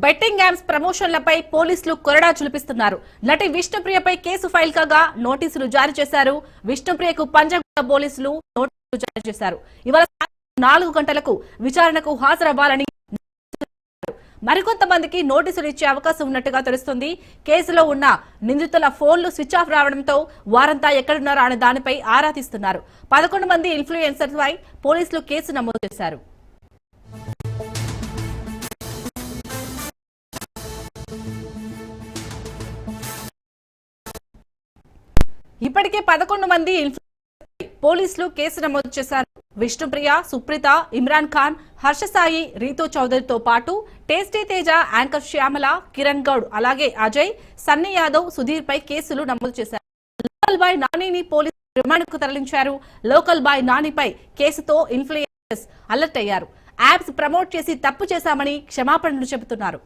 Betting గ్యామ్స్ ప్రమోషన్లపై పోలీసులు కొరడా చులిపిస్తున్నారు. నటి విష్ణుప్రియపై కేసు ఫైల్ కాగా నోటీసులు జారీ చేశారు. విష్ణుప్రియకు పంజాగుట్ట పోలీసులు నోటీసులు జారీ చేశారు. ఇవాళ 4 గంటలకు విచారణకు హాజరవ్వాలని మరికొంతమందికి నోటీసులు ఇచ్చే అవకాశం ఉన్నట్టుగా తెలుస్తుంది. కేసులో ఉన్న నిందితుల ఫోన్లు స్విచ్ ఆఫ్ రావడంతో వారంతా ఎక్కడున్నారో అనే దానిపై ఆరా తీస్తున్నారు. 11 మంది ఇన్ఫ్లుయెన్సర్లపై పోలీసులు కేసు నమోదు చేశారు. ఇప్పటికే 11 మంది పోలీసులు కేసు నమోదు చేశారు. విష్ణుప్రియ, సుప్రీత, ఇమ్రాన్ ఖాన్, హర్షసాయి, రీతూ చౌదరితో పాటు టేస్టీ తేజ, యాంకర్ శ్యామల, కిరణ్ గౌడ్, అలాగే అజయ్, సన్నీ యాదవ్, సుధీర్ పై కేసులు నమోదు చేశారు. లోకల్ బాయ్ నానిని పోలీసులు రిమాండ్కు తరలించారు. లోకల్ బాయ్ నానిపై కేసుతో ఇన్ఫ్లుయెన్సర్స్ అలర్ట్ అయ్యారు. యాప్స్ ప్రమోట్ చేసి తప్పు చేశామని క్షమాపణలు చెబుతున్నారు.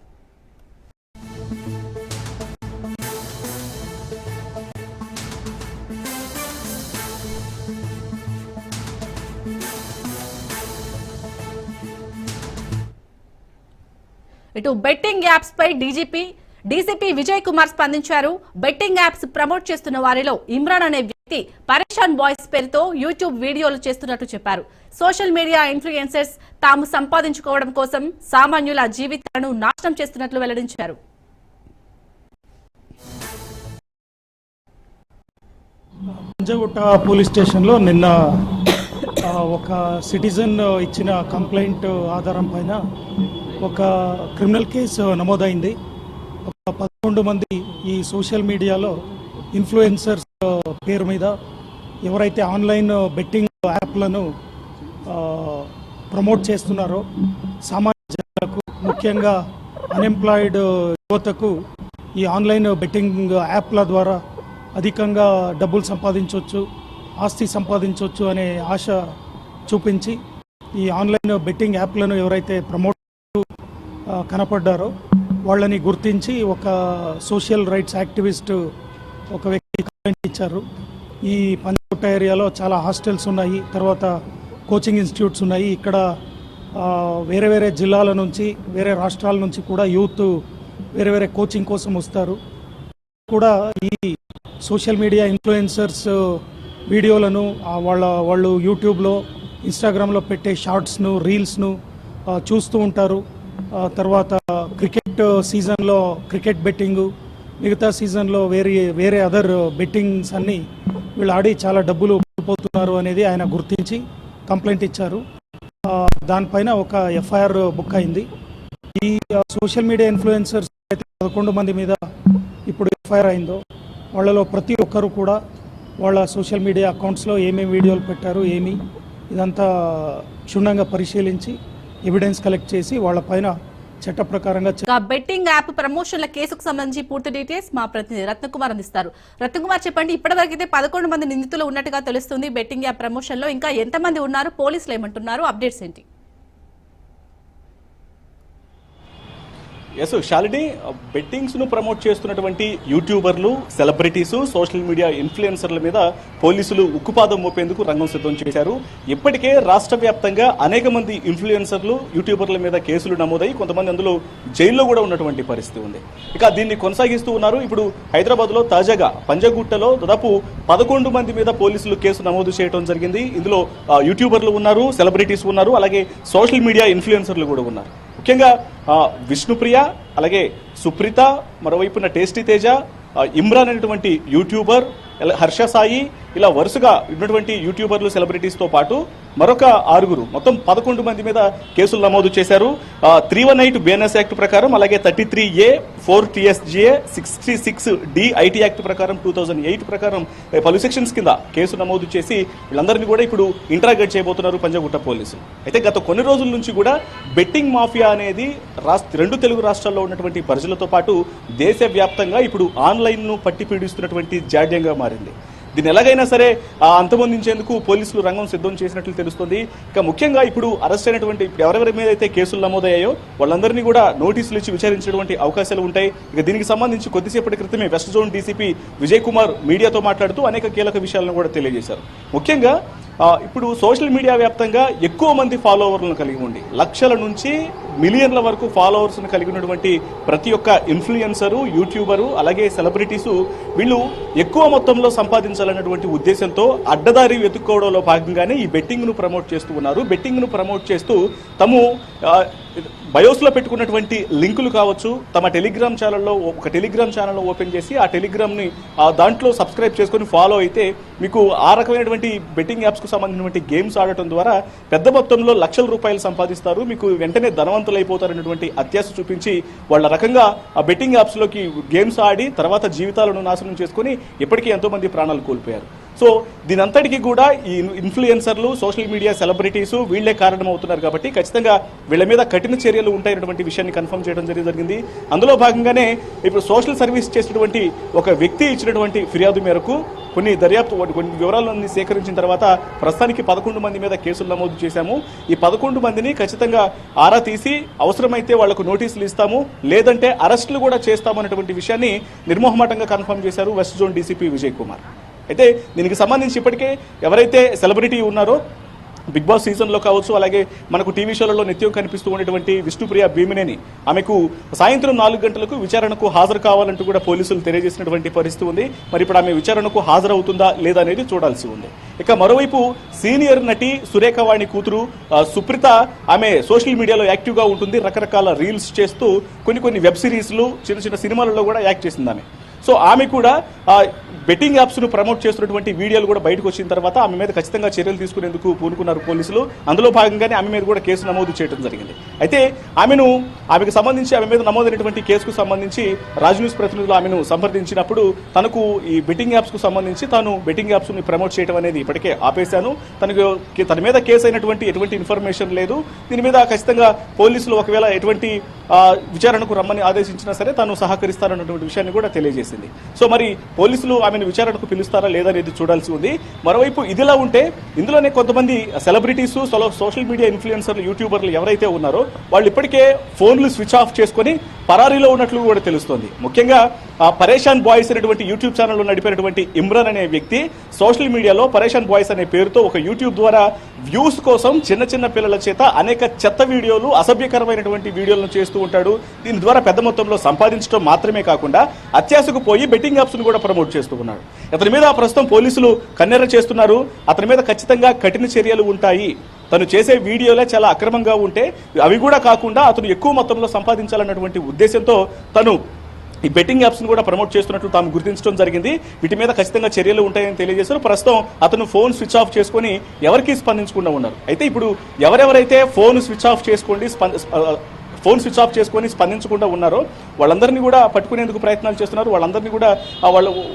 ఇటు బెట్టింగ్ యాప్స్ పై డీసీపీ విజయ్ కుమార్ స్పందించారు. బెట్టింగ్ యాప్స్ ప్రమోట్ చేస్తున్న వారిలో ఇమ్రాన్ అనే వ్యక్తి పరేషాన్ బాయ్స్ పేరుతో యూట్యూబ్ వీడియోలు చేస్తున్నట్టు చెప్పారు. సోషల్ మీడియా ఇన్ఫ్లుయెన్సర్స్ తాము సంపాదించుకోవడం కోసం సామాన్యుల జీవితాలను నాశనం చేస్తున్నట్లు వెల్లడించారు. పంజాగుట్ట పోలీస్ స్టేషన్లో నిన్న ఒక సిటిజన్ ఇచ్చిన కంప్లైంట్ ఆధారం పైన ఒక క్రిమినల్ కేసు నమోదైంది. ఒక 11 మంది ఈ సోషల్ మీడియాలో ఇన్ఫ్లుయెన్సర్స్ పేరు మీద ఎవరైతే ఆన్లైన్ బెట్టింగ్ యాప్లను ప్రమోట్ చేస్తున్నారో సామాన్య జనాలకు, ముఖ్యంగా అన్ఎంప్లాయిడ్ యువతకు ఈ ఆన్లైన్ బెట్టింగ్ యాప్ల ద్వారా అధికంగా డబ్బులు సంపాదించవచ్చు, ఆస్తి సంపాదించవచ్చు అనే ఆశ చూపించి ఈ ఆన్లైన్ బెట్టింగ్ యాప్లను ఎవరైతే ప్రమోట్ కనపడ్డారో వాళ్ళని గుర్తించి ఒక సోషల్ రైట్స్ యాక్టివిస్ట్ ఒక వ్యక్తి కంప్లైంట్ ఇచ్చారు. ఈ పంజాగుట్ట ఏరియాలో చాలా హాస్టల్స్ ఉన్నాయి, తర్వాత కోచింగ్ ఇన్స్టిట్యూట్స్ ఉన్నాయి. ఇక్కడ వేరే వేరే జిల్లాల నుంచి, వేరే రాష్ట్రాల నుంచి కూడా యూత్ వేరే వేరే కోచింగ్ కోసం వస్తారు. కూడా ఈ సోషల్ మీడియా ఇన్ఫ్లుయెన్సర్స్ వీడియోలను వాళ్ళు యూట్యూబ్లో, ఇన్స్టాగ్రామ్లో పెట్టే షార్ట్స్ను, రీల్స్ను చూస్తూ ఉంటారు. తర్వాత క్రికెట్ సీజన్లో క్రికెట్ బెట్టింగు, మిగతా సీజన్లో వేరే అదర్ బెట్టింగ్స్ అన్నీ వీళ్ళు ఆడి చాలా డబ్బులు కోల్పోతున్నారు అనేది ఆయన గుర్తించి కంప్లైంట్ ఇచ్చారు. దానిపైన ఒక ఎఫ్ఐఆర్ బుక్ అయింది. ఈ సోషల్ మీడియా ఇన్ఫ్లుయెన్సర్స్ అయితే 11 మంది మీద ఇప్పుడు ఎఫ్ఐఆర్ అయిందో వాళ్ళలో ప్రతి ఒక్కరు కూడా వాళ్ళ సోషల్ మీడియా అకౌంట్స్లో ఏమేమి వీడియోలు పెట్టారు, ఇదంతా క్షుణ్ణంగా పరిశీలించి ఎవిడెన్స్ కలెక్ట్ చేసి వాళ్ళ పైన చట్ట ప్రకారంగా బెట్టింగ్ యాప్ ప్రమోషన్ల కేసుకు సంబంధించి పూర్తి డీటెయిల్స్ మా ప్రతినిధి రత్నకుమార్ అందిస్తారు. రత్నకుమార్, చెప్పండి, ఇప్పటివరకైతే 11 మంది నిందితులు ఉన్నట్టుగా తెలుస్తుంది. బెట్టింగ్ యాప్ ప్రమోషన్ లో ఇంకా ఎంతమంది ఉన్నారు, పోలీసులు ఏమంటున్నారు, అప్డేట్స్ ఏంటి? ఎస్ శాలిని, బెట్టింగ్స్ ను ప్రమోట్ చేస్తున్నటువంటి యూట్యూబర్లు, సెలబ్రిటీస్, సోషల్ మీడియా ఇన్ఫ్లుయెన్సర్ల మీద పోలీసులు ఉక్కుపాదం మోపేందుకు రంగం సిద్ధం చేశారు. ఇప్పటికే రాష్ట్ర వ్యాప్తంగా అనేక మంది ఇన్ఫ్లుయెన్సర్లు, యూట్యూబర్ల మీద కేసులు నమోదై కొంతమంది అందులో జైల్లో కూడా ఉన్నటువంటి పరిస్థితి ఉంది. ఇక దీన్ని కొనసాగిస్తూ ఉన్నారు. ఇప్పుడు హైదరాబాద్ లో తాజాగా పంజాగుట్టలో దాదాపు 11 మంది మీద పోలీసులు కేసు నమోదు చేయడం జరిగింది. ఇందులో యూట్యూబర్లు ఉన్నారు, సెలబ్రిటీస్ ఉన్నారు, అలాగే సోషల్ మీడియా ఇన్ఫ్లుయెన్సర్లు కూడా ఉన్నారు. ముఖ్యంగా విష్ణుప్రియ, అలాగే సుప్రీత, మరోవైపున టేస్టీ తేజ, ఇమ్రాన్ అనేటువంటి యూట్యూబర్, హర్షసాయి, ఇలా వరుసగా ఉన్నటువంటి యూట్యూబర్లు, సెలబ్రిటీస్తో పాటు మరొక 6 మొత్తం 11 మంది మీద కేసులు నమోదు చేశారు. 318 బిఎన్ఎస్ యాక్ట్ ప్రకారం, అలాగే 33A, 4 TSGA, 66D IT act ప్రకారం, 2008 ప్రకారం పలు సెక్షన్స్ కింద కేసు నమోదు చేసి వీళ్ళందరినీ కూడా ఇప్పుడు ఇంట్రాగేట్ చేయబోతున్నారు పంజాగుట్ట పోలీసులు. అయితే గత కొన్ని రోజుల నుంచి కూడా బెట్టింగ్ మాఫియా అనేది 2 తెలుగు రాష్ట్రాల్లో ఉన్నటువంటి ప్రజలతో పాటు దేశవ్యాప్తంగా ఇప్పుడు ఆన్లైన్ను పట్టి పీడిస్తున్నటువంటి జాడ్యంగా మారింది. దీన్ని ఎలాగైనా సరే అంతమొందించేందుకు పోలీసులు రంగం సిద్ధం చేసినట్లు తెలుస్తుంది. ఇక ముఖ్యంగా ఇప్పుడు అరెస్ట్ అయినటువంటి ఎవరెవరి మీద అయితే కేసులు నమోదయ్యాయో వాళ్ళందరినీ కూడా నోటీసులు ఇచ్చి విచారించేటువంటి అవకాశాలు ఉంటాయి. ఇక దీనికి సంబంధించి కొద్దిసేపటి క్రితమే west zone DCP Vijay Kumar మీడియాతో మాట్లాడుతూ అనేక కీలక విషయాలను కూడా తెలియజేశారు. ముఖ్యంగా ఇప్పుడు సోషల్ మీడియా వ్యాప్తంగా ఎక్కువ మంది ఫాలోవర్లను కలిగి ఉండి లక్షల నుంచి మిలియన్ల వరకు ఫాలోవర్స్ను కలిగి ఉన్నటువంటి ప్రతి ఒక్క ఇన్ఫ్లుయెన్సరు, యూట్యూబరు, అలాగే సెలబ్రిటీసు వీళ్ళు ఎక్కువ మొత్తంలో సంపాదించాలన్నటువంటి ఉద్దేశంతో అడ్డదారి వెతుక్కోవడంలో భాగంగానే ఈ బెట్టింగ్ను ప్రమోట్ చేస్తూ ఉన్నారు. బెట్టింగ్ను ప్రమోట్ చేస్తూ తాము బయోస్లో పెట్టుకున్నటువంటి లింకులు కావచ్చు, తమ టెలిగ్రామ్ ఛానల్లో ఒక టెలిగ్రామ్ ఛానల్ ఓపెన్ చేసి ఆ టెలిగ్రామ్ని దాంట్లో సబ్స్క్రైబ్ చేసుకొని ఫాలో అయితే మీకు ఆ రకమైనటువంటి బెట్టింగ్ యాప్స్కు సంబంధించినటువంటి గేమ్స్ ఆడటం ద్వారా పెద్ద మొత్తంలో లక్షల రూపాయలు సంపాదిస్తారు, మీకు వెంటనే ధనవంతులైపోతారనేటువంటి అత్యాశ చూపించి వాళ్ళ రకంగా ఆ బెట్టింగ్ యాప్స్లోకి గేమ్స్ ఆడి తర్వాత జీవితాలను నాశనం చేసుకొని ఇప్పటికీ ఎంతోమంది ప్రాణాలు కోల్పోయారు. సో దీనంతటికీ కూడా ఈ ఇన్ఫ్లుయెన్సర్లు, సోషల్ మీడియా సెలబ్రిటీసు వీళ్లే కారణమవుతున్నారు కాబట్టి ఖచ్చితంగా వీళ్ళ మీద కఠిన చర్యలు ఉంటాయన్నటువంటి విషయాన్ని కన్ఫర్మ్ చేయడం జరిగింది. అందులో భాగంగానే ఇప్పుడు సోషల్ సర్వీస్ చేసినటువంటి ఒక వ్యక్తి ఇచ్చినటువంటి ఫిర్యాదు మేరకు కొన్ని వివరాలన్నీ సేకరించిన తర్వాత ప్రస్తుతానికి 11 మంది మీద కేసులు నమోదు చేశాము. ఈ 11 మందిని ఖచ్చితంగా ఆరా తీసి అవసరమైతే వాళ్లకు నోటీసులు ఇస్తాము, లేదంటే అరెస్టులు కూడా చేస్తామన్నటువంటి విషయాన్ని నిర్మోహమాటంగా కన్ఫర్మ్ చేశారు west zone DCP Vijay Kumar. అయితే దీనికి సంబంధించి ఇప్పటికే ఎవరైతే సెలబ్రిటీ ఉన్నారో బిగ్ బాస్ సీజన్లో కావచ్చు, అలాగే మనకు టీవీ షోలలో నిత్యం కనిపిస్తూ ఉండేటువంటి విష్ణుప్రియ భీమినేని ఆమెకు సాయంత్రం 4 గంటలకు విచారణకు హాజరు కావాలంటూ కూడా పోలీసులు తెలియజేసినటువంటి పరిస్థితి ఉంది. మరి ఇప్పుడు ఆమె విచారణకు హాజరవుతుందా లేదా అనేది చూడాల్సి ఉంది. ఇక మరోవైపు సీనియర్ నటి సురేఖవాణి కూతురు సుప్రీత ఆమె సోషల్ మీడియాలో యాక్టివ్గా ఉంటుంది, రకరకాల రీల్స్ చేస్తూ కొన్ని వెబ్ సిరీస్లు, చిన్న సినిమాలలో కూడా యాక్ట్ చేసింది ఆమె. సో ఆమె కూడా బెట్టింగ్ యాప్స్ను ప్రమోట్ చేస్తున్నటువంటి వీడియోలు కూడా బయటకు వచ్చిన తర్వాత ఆమె మీద ఖచ్చితంగా చర్యలు తీసుకునేందుకు పూనుకున్నారు పోలీసులు. అందులో భాగంగానే ఆమె మీద కూడా కేసు నమోదు చేయడం జరిగింది. అయితే ఆమెకు సంబంధించి ఆమె మీద నమోదైనటువంటి కేసుకు సంబంధించి రాజ్ న్యూస్ ప్రతినిధులు ఆమెను సంప్రదించినప్పుడు తనకు ఈ బెట్టింగ్ యాప్స్కు సంబంధించి తాను బెట్టింగ్ యాప్స్ని ప్రమోట్ చేయడం అనేది ఇప్పటికే ఆపేశాను, తన మీద కేసు అయినటువంటి ఎటువంటి ఇన్ఫర్మేషన్ లేదు, దీని మీద ఖచ్చితంగా పోలీసులు ఒకవేళ ఎటువంటి విచారణకు రమ్మని ఆదేశించినా సరే తాను సహకరిస్తారన్నటువంటి విషయాన్ని కూడా తెలియజేసింది. సో మరి పోలీసులు ఆమెను విచారణకు పిలుస్తారా లేదా అనేది చూడాల్సి ఉంది. మరోవైపు ఇదిలా ఉంటే ఇందులోనే కొంతమంది సెలబ్రిటీసు, సోషల్ మీడియా ఇన్ఫ్లుయెన్సర్లు, యూట్యూబర్లు ఎవరైతే ఉన్నారో వాళ్ళు ఇప్పటికే ఫోన్లు స్విచ్ ఆఫ్ చేసుకొని పరారీలో ఉన్నట్లు కూడా తెలుస్తోంది. ముఖ్యంగా పరేషాన్ బాయ్స్ అనేటువంటి యూట్యూబ్ ఛానల్లో నడిపినటువంటి ఇమ్రాన్ అనే వ్యక్తి సోషల్ మీడియాలో పరేషాన్ బాయ్స్ అనే పేరుతో ఒక యూట్యూబ్ ద్వారా వ్యూస్ కోసం చిన్న పిల్లల చేత అనేక చెత్త వీడియోలు, అసభ్యకరమైనటువంటి వీడియోలను చేస్తూ ఉంటాడు. దీని ద్వారా పెద్ద మొత్తంలో సంపాదించడం మాత్రమే కాకుండా అత్యాశకు పోయి బెట్టింగ్ యాప్స్ను కూడా ప్రమోట్ చేస్తూ ఉన్నాడు. అతని మీద ప్రస్తుతం పోలీసులు కన్నెర్ర చేస్తున్నారు. అతని మీద ఖచ్చితంగా కఠిన చర్యలు ఉంటాయి. తను చేసే వీడియోలే చాలా అక్రమంగా ఉంటే అవి కూడా కాకుండా అతను ఎక్కువ మొత్తంలో సంపాదించాలన్నటువంటి ఉద్దేశంతో తను ఈ బెట్టింగ్ యాప్స్ను కూడా ప్రమోట్ చేస్తున్నట్లు తాము గుర్తించడం జరిగింది. వీటి మీద ఖచ్చితంగా చర్యలు ఉంటాయని తెలియజేశారు. ప్రస్తుతం అతను ఫోన్ స్విచ్ ఆఫ్ చేసుకొని ఎవరికీ స్పందించకుండా ఉన్నారు. అయితే ఇప్పుడు ఎవరెవరైతే ఫోన్ స్విచ్ ఆఫ్ చేసుకొని స్పందించకుండా ఉన్నారో వాళ్ళందరినీ కూడా పట్టుకునేందుకు ప్రయత్నాలు చేస్తున్నారు. వాళ్ళందరినీ కూడా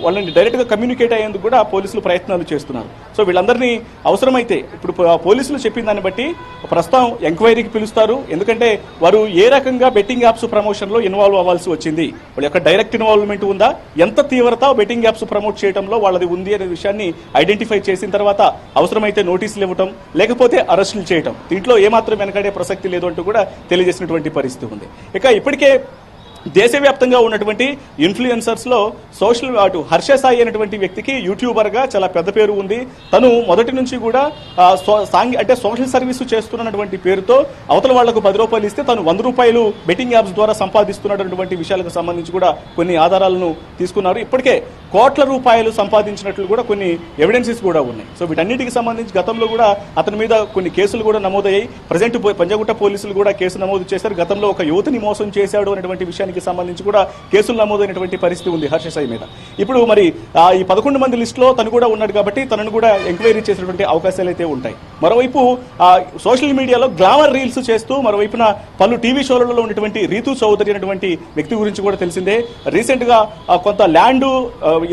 వాళ్ళని డైరెక్ట్గా కమ్యూనికేట్ అయ్యేందుకు కూడా పోలీసులు ప్రయత్నాలు చేస్తున్నారు. సో వీళ్ళందరినీ అవసరమైతే ఇప్పుడు పోలీసులు చెప్పిన దాన్ని బట్టి ప్రస్తుతం ఎంక్వైరీకి పిలుస్తారు. ఎందుకంటే వారు ఏ రకంగా బెట్టింగ్ యాప్స్ ప్రమోషన్లో ఇన్వాల్వ్ అవ్వాల్సి వచ్చింది, వాళ్ళ యొక్క డైరెక్ట్ ఇన్వాల్వ్మెంట్ ఉందా, ఎంత తీవ్రత బెట్టింగ్ యాప్స్ ప్రమోట్ చేయడంలో వాళ్ళది ఉంది అనే విషయాన్ని ఐడెంటిఫై చేసిన తర్వాత అవసరమైతే నోటీసులు ఇవ్వటం, లేకపోతే అరెస్టులు చేయటం, దీంట్లో ఏమాత్రం వెనకడే ప్రసక్తి లేదు అంటూ కూడా తెలియజేసినటువంటి పరిస్థితి ఉంది. ఇక ఇప్పటికే దేశవ్యాప్తంగా ఉన్నటువంటి ఇన్ఫ్లుయెన్సర్స్లో హర్ష సాయి అనేటువంటి వ్యక్తికి యూట్యూబర్గా చాలా పెద్ద పేరు ఉంది. తను మొదటి నుంచి కూడా సోషల్ సర్వీసు చేస్తున్నటువంటి పేరుతో అవతల వాళ్లకు 10 రూపాయలు ఇస్తే తను 100 రూపాయలు బెట్టింగ్ యాప్స్ ద్వారా సంపాదిస్తున్నటువంటి విషయాలకు సంబంధించి కూడా కొన్ని ఆధారాలను తీసుకున్నారు. ఇప్పటికే కోట్ల రూపాయలు సంపాదించినట్లు కూడా కొన్ని ఎవిడెన్సెస్ కూడా ఉన్నాయి. సో వీటన్నిటికి సంబంధించి గతంలో కూడా అతని మీద కొన్ని కేసులు కూడా నమోదయ్యాయి. ప్రజెంట్ పంజాగుట్ట పోలీసులు కూడా కేసు నమోదు చేశారు. గతంలో ఒక యువతిని మోసం చేశాడు అనేటువంటి విషయానికి సంబంధించి కూడా కేసులు నమోదైనటువంటి పరిస్థితి ఉంది హర్ష సాయి మీద. ఇప్పుడు మరి ఈ 11 మంది లిస్టులో తను కూడా ఉన్నాడు కాబట్టి తనను కూడా ఎంక్వైరీ చేసినటువంటి అవకాశాలు అయితే ఉంటాయి. మరోవైపు సోషల్ మీడియాలో గ్లామర్ రీల్స్ చేస్తూ మరోవైపున పలు టీవీ షోలలో ఉన్నటువంటి రీతూ చౌదరి అనేటువంటి వ్యక్తి గురించి కూడా తెలిసిందే. రీసెంట్ గా కొంత ల్యాండ్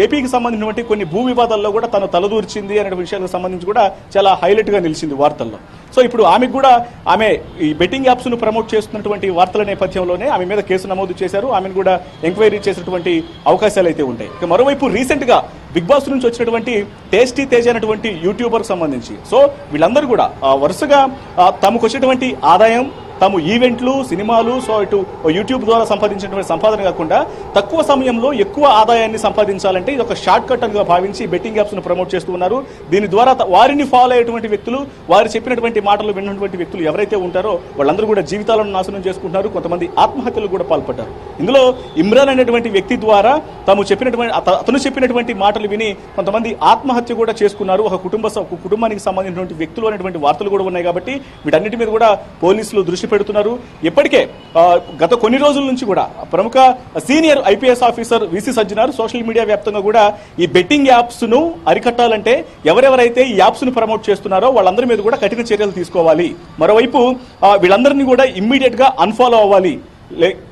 ఏపీకి సంబంధించినటువంటి కొన్ని భూ వివాదాల్లో కూడా తను తలదూర్చింది అనే విషయాలకు సంబంధించి కూడా చాలా హైలైట్ గా నిలిచింది వార్తల్లో. సో ఇప్పుడు ఆమెకు కూడా ఆమె ఈ బెట్టింగ్ యాప్స్ ను ప్రమోట్ చేస్తున్నటువంటి వార్తల నేపథ్యంలోనే ఆమె మీద కేసు నమోదు చేశారు. ఆమెను కూడా ఎంక్వైరీ చేసినటువంటి అవకాశాలు అయితే ఉంటాయి. ఇక మరోవైపు రీసెంట్ గా బిగ్ బాస్ నుంచి వచ్చినటువంటి టేస్టీ తేజ్ అనేటువంటి యూట్యూబర్ సంబంధించి సో వీళ్ళందరూ కూడా వరుసగా తమకు వచ్చినటువంటి ఆదాయం తాము ఈవెంట్లు, సినిమాలు, సో ఇటు యూట్యూబ్ ద్వారా సంపాదించినటువంటి సంపాదన కాకుండా తక్కువ సమయంలో ఎక్కువ ఆదాయాన్ని సంపాదించాలంటే ఇది ఒక షార్ట్ కట్ గా భావించి బెట్టింగ్ యాప్స్ ను ప్రమోట్ చేస్తూ ఉన్నారు. దీని ద్వారా వారిని ఫాలో అయ్యేటువంటి వ్యక్తులు, వారు చెప్పినటువంటి మాటలు విన్నటువంటి వ్యక్తులు ఎవరైతే ఉంటారో వాళ్ళందరూ కూడా జీవితాలను నాశనం చేసుకుంటున్నారు. కొంతమంది ఆత్మహత్యలు కూడా పాల్పడ్డారు. ఇందులో ఇమ్రాన్ అనేటువంటి వ్యక్తి ద్వారా అతను చెప్పినటువంటి మాటలు విని కొంతమంది ఆత్మహత్య కూడా చేసుకున్నారు. ఒక కుటుంబానికి సంబంధించినటువంటి వ్యక్తులు అనేటువంటి వార్తలు కూడా ఉన్నాయి. కాబట్టి వీటన్నిటి మీద కూడా పోలీసులు దృష్టి పెడుతున్నారు. ఇప్పటికే గత కొన్ని రోజుల నుంచి కూడా ప్రముఖ senior IPS officer VC Sajjanar social media వ్యాప్తంగా కూడా ఈ బెట్టింగ్ యాప్స్ ను అరికట్టాలంటే ఎవరెవరైతే ఈ యాప్స్ ను ప్రమోట్ చేస్తున్నారో వాళ్ళందరి మీద కూడా కఠిన చర్యలు తీసుకోవాలి. మరోవైపు వీళ్ళందరినీ కూడా ఇమ్మీడియట్ గా అన్ఫాలో అవ్వాలి.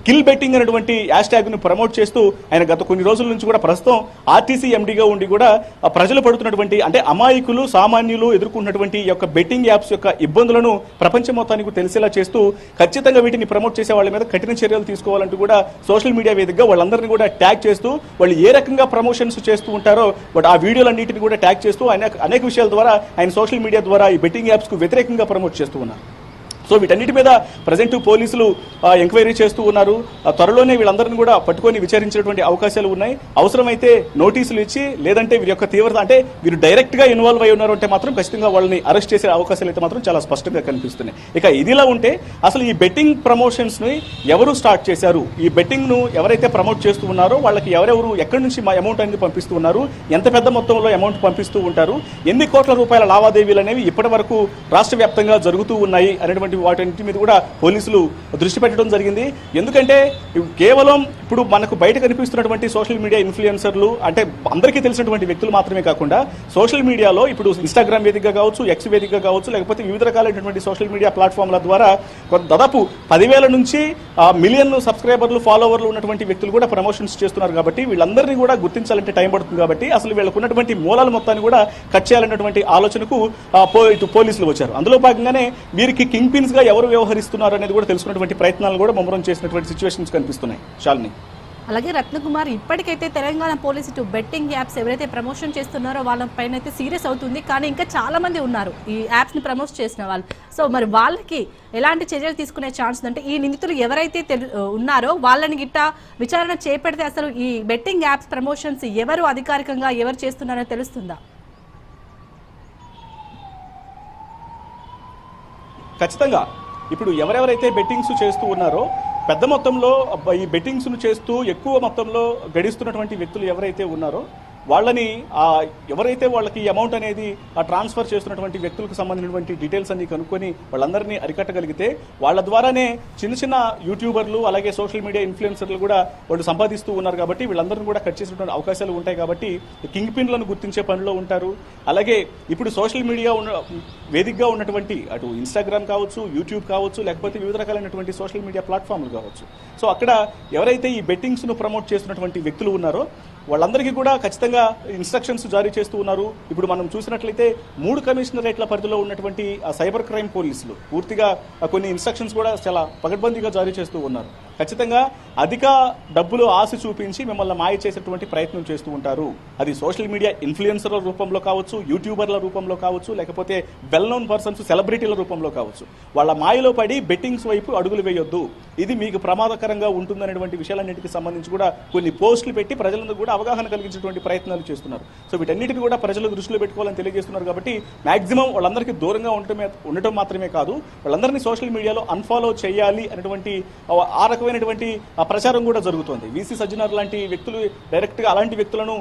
కిల్ బెట్టింగ్ అనేటువంటి హ్యాష్ ట్యాగ్ ను ప్రమోట్ చేస్తూ ఆయన గత కొన్ని రోజుల నుంచి కూడా ప్రస్తుతం ఆర్టీసీ ఎండీగా ఉండి కూడా ప్రజలు పడుతున్నటువంటి అంటే అమాయకులు, సామాన్యులు ఎదుర్కొన్నటువంటి ఈ యొక్క బెట్టింగ్ యాప్స్ యొక్క ఇబ్బందులను ప్రపంచం మొత్తానికి తెలిసేలా చేస్తూ ఖచ్చితంగా వీటిని ప్రమోట్ చేసే వాళ్ళ మీద కఠిన చర్యలు తీసుకోవాలంటూ కూడా సోషల్ మీడియా వేదికగా వాళ్ళందరినీ కూడా ట్యాగ్ చేస్తూ వాళ్ళు ఏ రకంగా ప్రమోషన్స్ చేస్తూ ఉంటారో ఆ వీడియోలన్నింటినీ కూడా ట్యాగ్ చేస్తూ అనేక విషయాల ద్వారా ఆయన సోషల్ మీడియా ద్వారా ఈ బెట్టింగ్ యాప్స్ కు వ్యతిరేకంగా ప్రమోట్ చేస్తూ ఉన్నారు. సో వీటన్నిటి మీద ప్రజెంట్ పోలీసులు ఎంక్వైరీ చేస్తూ ఉన్నారు. త్వరలోనే వీళ్ళందరినీ కూడా పట్టుకొని విచారించేటువంటి అవకాశాలు ఉన్నాయి. అవసరమైతే నోటీసులు ఇచ్చి లేదంటే వీరి యొక్క తీవ్రత అంటే వీరు డైరెక్ట్ గా ఇన్వాల్వ్ అయి ఉన్నారు అంటే మాత్రం ఖచ్చితంగా వాళ్ళని అరెస్ట్ చేసే అవకాశాలు అయితే మాత్రం చాలా స్పష్టంగా కనిపిస్తున్నాయి. ఇక ఇదిలా ఉంటే అసలు ఈ బెట్టింగ్ ప్రమోషన్స్ ని ఎవరు స్టార్ట్ చేశారు, ఈ బెట్టింగ్ ను ఎవరైతే ప్రమోట్ చేస్తూ ఉన్నారో వాళ్ళకి ఎవరెవరు ఎక్కడి నుంచి అమౌంట్ అనేది పంపిస్తూ ఉన్నారు, ఎంత పెద్ద మొత్తంలో అమౌంట్ పంపిస్తూ ఉంటారు, ఎన్ని కోట్ల రూపాయల లావాదేవీలు అనేవి ఇప్పటి వరకు రాష్ట్ర వ్యాప్తంగా జరుగుతూ ఉన్నాయి అనేటువంటి వాటి మీద కూడా పోలీసులు దృష్టి పెట్టడం జరిగింది. ఎందుకంటే కేవలం ఇప్పుడు మనకు బయట కనిపిస్తున్నటువంటి సోషల్ మీడియా ఇన్ఫ్లుయెన్సర్లు అంటే అందరికీ తెలిసినటువంటి వ్యక్తులు మాత్రమే కాకుండా సోషల్ మీడియాలో ఇప్పుడు ఇన్స్టాగ్రామ్ వేదికగా కావచ్చు, ఎక్స్ వేదికగా కావచ్చు, లేకపోతే వివిధ రకాలైనటువంటి సోషల్ మీడియా ప్లాట్ఫామ్ల ద్వారా దాదాపు 10,000 నుంచి మిలియన్ సబ్స్క్రైబర్లు, ఫాలోవర్లు ఉన్నటువంటి వ్యక్తులు కూడా ప్రమోషన్స్ చేస్తున్నారు. కాబట్టి వీళ్ళందరినీ కూడా గుర్తించాలంటే టైం పడుతుంది. కాబట్టి అసలు వీళ్ళకు ఉన్నటువంటి మూలాల మొత్తాన్ని కూడా కట్ చేయాలన్నటువంటి ఆలోచనకు ఇటు పోలీసులు వచ్చారు. అందులో భాగంగానే వీరికి కింగ్ పిన్స్ గా ఎవరు వ్యవహరిస్తున్నారు అనేది కూడా తెలుసుకున్నటువంటి ప్రయత్నాలు కూడా ముమ్మరం చేసినటువంటి సిచ్యువేషన్స్ కనిపిస్తున్నాయి. శాలిని, అలాగే రత్నకుమార్, ఇప్పటికైతే తెలంగాణ పోలీసు ఇటు బెట్టింగ్ యాప్స్ ఎవరైతే ప్రమోషన్ చేస్తున్నారో వాళ్ళ పైన అయితే సీరియస్ అవుతుంది. కానీ ఇంకా చాలా మంది ఉన్నారు ఈ యాప్స్ ని ప్రమోట్ చేసిన వాళ్ళు. సో మరి వాళ్ళకి ఎలాంటి చర్యలు తీసుకునే ఛాన్స్ అంటే ఈ నిందితులు ఎవరైతే ఉన్నారో వాళ్ళని గిట్ట విచారణ చేపడితే అసలు ఈ బెట్టింగ్ యాప్స్ ప్రమోషన్స్ ఎవరు అధికారికంగా ఎవరు చేస్తున్నారో తెలుస్తుందా? ఖచ్చితంగా ఇప్పుడు ఎవరెవరైతే బెట్టింగ్స్ చేస్తూ ఉన్నారో పెద్ద మొత్తంలో ఈ బెట్టింగ్స్ ను చేస్తూ ఎక్కువ మొత్తంలో గడిస్తున్నటువంటి వ్యక్తులు ఎవరైతే ఉన్నారో వాళ్ళని ఎవరైతే వాళ్ళకి ఈ అమౌంట్ అనేది ట్రాన్స్ఫర్ చేస్తున్నటువంటి వ్యక్తులకు సంబంధించినటువంటి డీటెయిల్స్ అన్ని కనుక్కొని వాళ్ళందరినీ అరికట్టగలిగితే వాళ్ళ ద్వారానే చిన్న చిన్న యూట్యూబర్లు అలాగే సోషల్ మీడియా ఇన్ఫ్లుయెన్సర్లు కూడా వాళ్ళు సంపాదిస్తూ ఉన్నారు. కాబట్టి వీళ్ళందరినీ కూడా కట్ చేసినటువంటి అవకాశాలు ఉంటాయి. కాబట్టి కింగ్ పిన్లను గుర్తించే పనిలో ఉంటారు. అలాగే ఇప్పుడు సోషల్ మీడియా వేదికగా ఉన్నటువంటి అటు ఇన్స్టాగ్రామ్ కావచ్చు, యూట్యూబ్ కావచ్చు, లేకపోతే వివిధ రకాలైనటువంటి సోషల్ మీడియా ప్లాట్ఫామ్లు కావచ్చు. సో అక్కడ ఎవరైతే ఈ బెట్టింగ్స్ ను ప్రమోట్ చేస్తున్నటువంటి వ్యక్తులు ఉన్నారో వాళ్ళందరికీ కూడా ఖచ్చితంగా ఇన్స్ట్రక్షన్స్ జారీ చేస్తూ ఉన్నారు. ఇప్పుడు మనం చూసినట్లయితే 3 కమిషనరేట్ల పరిధిలో ఉన్నటువంటి సైబర్ క్రైమ్ పోలీసులు పూర్తిగా కొన్ని ఇన్స్ట్రక్షన్స్ కూడా చాలా పకడ్బందీగా జారీ చేస్తూ ఉన్నారు. ఖచ్చితంగా అధిక డబ్బులు ఆశ చూపించి మిమ్మల్ని మాయ చేసేటువంటి ప్రయత్నం చేస్తూ ఉంటారు. అది సోషల్ మీడియా ఇన్ఫ్లుయెన్సర్ల రూపంలో కావచ్చు, యూట్యూబర్ల రూపంలో కావచ్చు, లేకపోతే వెల్ నోన్ పర్సన్స్, సెలబ్రిటీల రూపంలో కావచ్చు. వాళ్ళ మాయలో పడి బెట్టింగ్స్ వైపు అడుగులు వేయొద్దు, ఇది మీకు ప్రమాదకరంగా ఉంటుందనేటువంటి విషయాలన్నింటికి సంబంధించి కూడా కొన్ని పోస్టులు పెట్టి ప్రజలందరూ కూడా అవగాహన కలిగించేటువంటి ప్రయత్నాలు చేస్తున్నారు. సో వీటన్నిటిని కూడా ప్రజలు దృష్టిలో పెట్టుకోవాలని తెలియజేస్తున్నారు. కాబట్టి మాక్సిమం వాళ్ళందరికీ దూరంగా ఉండటం మాత్రమే కాదు, వాళ్ళందరినీ సోషల్ మీడియాలో అన్ఫాలో చేయాలి అనేటువంటి ఆ రకమైనటువంటి ప్రచారం కూడా జరుగుతోంది. వీసీ సజ్జనార్ లాంటి వ్యక్తులు డైరెక్ట్ గా అలాంటి వ్యక్తులను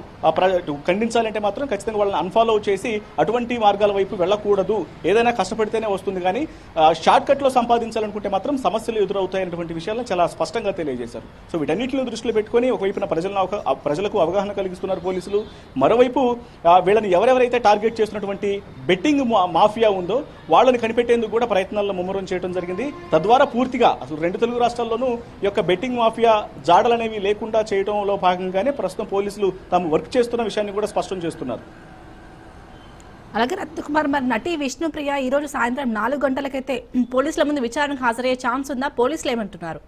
ఖండించాలంటే మాత్రం ఖచ్చితంగా వాళ్ళని అన్ఫాలో చేసి అటువంటి మార్గాల వైపు వెళ్ళకూడదు. ఏదైనా కష్టపడితేనే వస్తుంది, కానీ షార్ట్ కట్ లో సంపాదించాలనుకుంటే మాత్రం సమస్యలు ఎదురవుతాయనేటువంటి విషయాలను చాలా స్పష్టంగా తెలియజేశారు. సో వీటన్నిటిని దృష్టిలో పెట్టుకుని ఒకవైపున ప్రజలకు అవగాహన కలిగిస్తున్నారు పోలీసులు, మరోవైపు వీళ్ళని ఎవరెవరైతే టార్గెట్ చేస్తున్నటువంటి బెట్టింగ్ మాఫియా ఉందో వాళ్ళని కనిపెట్టేందుకు కూడా ప్రయత్నాల్లో ముమ్మరం చేయడం జరిగింది. తద్వారా పూర్తిగా అసలు 2 తెలుగు రాష్ట్రాల్లోనూ ఈ యొక్క బెట్టింగ్ మాఫియా జాడలనేవి లేకుండా చేయడంలో భాగంగానే ప్రస్తుతం పోలీసులు తాము వర్క్ చేస్తున్న విషయాన్ని కూడా స్పష్టం చేస్తున్నారు. అలాగే రత్నకుమార్, మరి నటి విష్ణుప్రియ ఈ రోజు సాయంత్రం 4 గంటలకైతే పోలీసుల ముందు విచారణకు హాజరయ్యే ఛాన్స్ ఉందా? పోలీసులు ఏమంటున్నారు?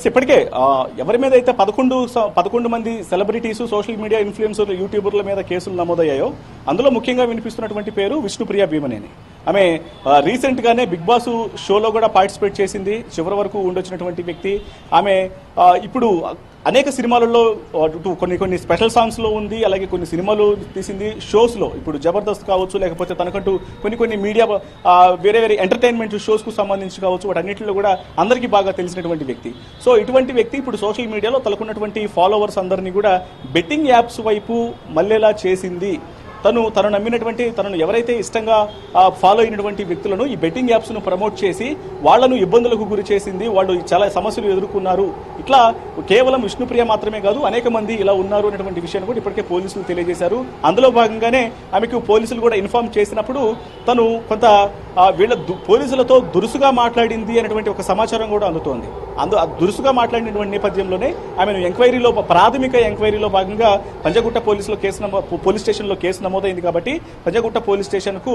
ఇప్పటికే ఎవరి మీద అయితే 11 మంది సెలబ్రిటీస్, సోషల్ మీడియా ఇన్ఫ్లుయెన్సర్లు, యూట్యూబర్ల మీద కేసులు నమోదయ్యాయో అందులో ముఖ్యంగా వినిపిస్తున్నటువంటి పేరు విష్ణుప్రియ భీమనేని. ఆమె రీసెంట్ గానే బిగ్ బాస్ షోలో కూడా పార్టిసిపేట్ చేసింది, చివరి వరకు ఉండొచ్చినటువంటి వ్యక్తి. ఆమె ఇప్పుడు అనేక సినిమాలలో కొన్ని స్పెషల్ సాంగ్స్ లో ఉంది, అలాగే కొన్ని సినిమాలు తీసింది, షోస్ లో ఇప్పుడు జబర్దస్త్ కావచ్చు, లేకపోతే తనకంటూ కొన్ని మీడియా వేరే ఎంటర్టైన్మెంట్ షోస్ కు సంబంధించి కావచ్చు, వాటన్నిటిలో కూడా అందరికీ బాగా తెలిసినటువంటి వ్యక్తి. సో ఇటువంటి వ్యక్తి ఇప్పుడు సోషల్ మీడియాలో తనకున్నటువంటి ఫాలోవర్స్ అందరినీ కూడా బెట్టింగ్ యాప్స్ వైపు మళ్ళేలా చేసింది. తను నమ్మినటువంటి, తనను ఎవరైతే ఇష్టంగా ఫాలో అయినటువంటి వ్యక్తులను ఈ బెట్టింగ్ యాప్స్ను ప్రమోట్ చేసి వాళ్లను ఇబ్బందులకు గురి చేసింది. వాళ్ళు చాలా సమస్యలు ఎదుర్కొన్నారు. ఇట్లా కేవలం విష్ణుప్రియ మాత్రమే కాదు, అనేక మంది ఇలా ఉన్నారు అనేటువంటి విషయాన్ని కూడా ఇప్పటికే పోలీసులు తెలియజేశారు. అందులో భాగంగానే ఆమెకు పోలీసులు కూడా ఇన్ఫార్మ్ చేసినప్పుడు తను కొంత వీళ్ళ పోలీసులతో దురుసుగా మాట్లాడింది అనేటువంటి ఒక సమాచారం కూడా అందుతోంది. దురుసుగా మాట్లాడినటువంటి నేపథ్యంలోనే ఆమెను ప్రాథమిక ఎంక్వైరీలో భాగంగా పంజగుట్ట పోలీస్ స్టేషన్లో కేసు నమోదైంది. కాబట్టి పంజగుట్ట పోలీస్ స్టేషన్ కు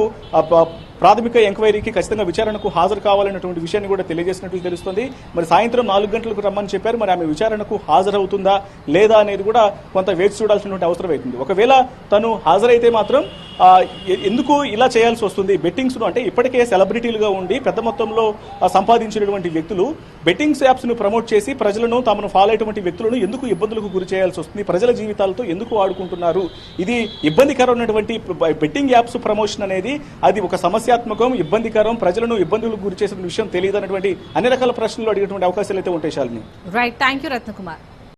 ప్రాథమిక ఎంక్వైరీకి ఖచ్చితంగా విచారణకు హాజరు కావాలనేటువంటి విషయాన్ని కూడా తెలియజేసినట్లు తెలుస్తుంది. మరి సాయంత్రం 4 గంటలకు రమ్మని చెప్పారు. మరి ఆమె విచారణకు హాజరవుతుందా లేదా అనేది కూడా కొంత వేచి చూడాల్సినటువంటి అవసరం అవుతుంది. ఒకవేళ తను హాజరైతే మాత్రం ఎందుకు ఇలా చేయాల్సి వస్తుంది బెట్టింగ్స్ ను, అంటే ఇప్పటికే సెలబ్రిటీలుగా ఉండి పెద్ద మొత్తంలో సంపాదించినటువంటి వ్యక్తులు బెట్టింగ్స్ యాప్స్ ను ప్రమోట్ చేసి ప్రజలను తమను ఫాలో అయ్యేటువంటి వ్యక్తులను ఎందుకు ఇబ్బందులకు గురి చేయాల్సి వస్తుంది, ప్రజల జీవితాలతో ఎందుకు ఆడుకుంటున్నారు, ఇది ఇబ్బందికరమైనటువంటి బెట్టింగ్ యాప్స్ ప్రమోషన్ అనేది అది ఒక సమస్యాత్మకం, ఇబ్బందికరం, ప్రజలను ఇబ్బందులకు గురి చేసిన విషయం తెలియదు అనేటువంటి అన్ని రకాల ప్రశ్నలు అడిగేటువంటి అవకాశాలు అయితే ఉంటాయి. Shalini. Right, thank you Ratnakumar.